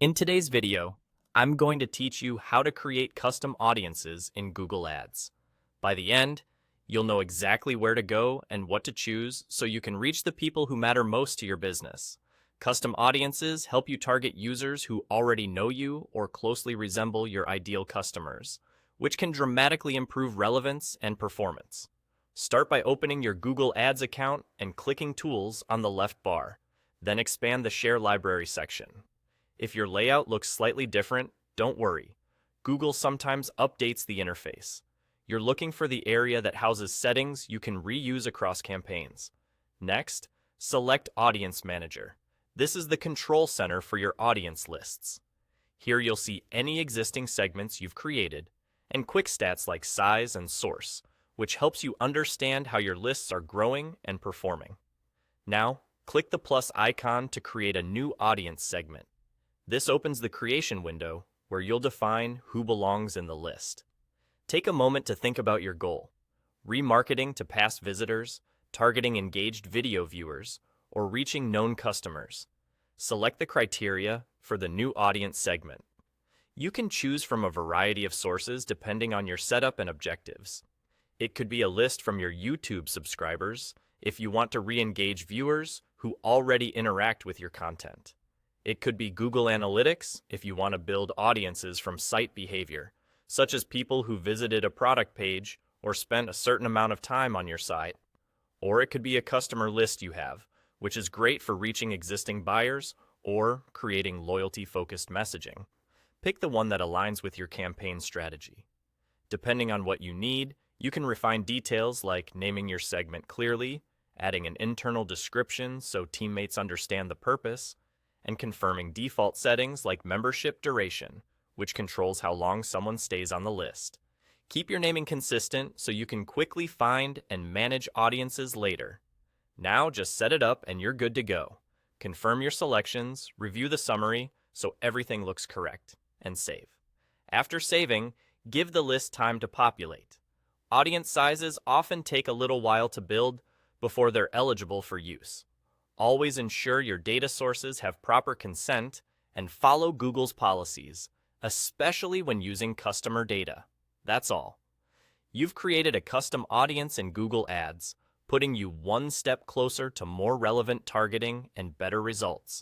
In today's video, I'm going to teach you how to create custom audiences in Google Ads. By the end, you'll know exactly where to go and what to choose so you can reach the people who matter most to your business. Custom audiences help you target users who already know you or closely resemble your ideal customers, which can dramatically improve relevance and performance. Start by opening your Google Ads account and clicking Tools on the left bar. Then expand the Share Library section. If your layout looks slightly different, don't worry. Google sometimes updates the interface. You're looking for the area that houses settings you can reuse across campaigns. Next, select Audience Manager. This is the control center for your audience lists. Here you'll see any existing segments you've created and quick stats like size and source, which helps you understand how your lists are growing and performing. Now, click the plus icon to create a new audience segment. This opens the creation window where you'll define who belongs in the list. Take a moment to think about your goal: remarketing to past visitors, targeting engaged video viewers, or reaching known customers. Select the criteria for the new audience segment. You can choose from a variety of sources depending on your setup and objectives. It could be a list from your YouTube subscribers if you want to re-engage viewers who already interact with your content. It could be Google Analytics if you want to build audiences from site behavior, such as people who visited a product page or spent a certain amount of time on your site. Or it could be a customer list you have, which is great for reaching existing buyers or creating loyalty-focused messaging. Pick the one that aligns with your campaign strategy. Depending on what you need, you can refine details like naming your segment clearly, adding an internal description so teammates understand the purpose, and confirming default settings like membership duration, which controls how long someone stays on the list. Keep your naming consistent so you can quickly find and manage audiences later. Now just set it up and you're good to go. Confirm your selections, review the summary so everything looks correct, and save. After saving, give the list time to populate. Audience sizes often take a little while to build before they're eligible for use. Always ensure your data sources have proper consent and follow Google's policies, especially when using customer data. That's all. You've created a custom audience in Google Ads, putting you one step closer to more relevant targeting and better results.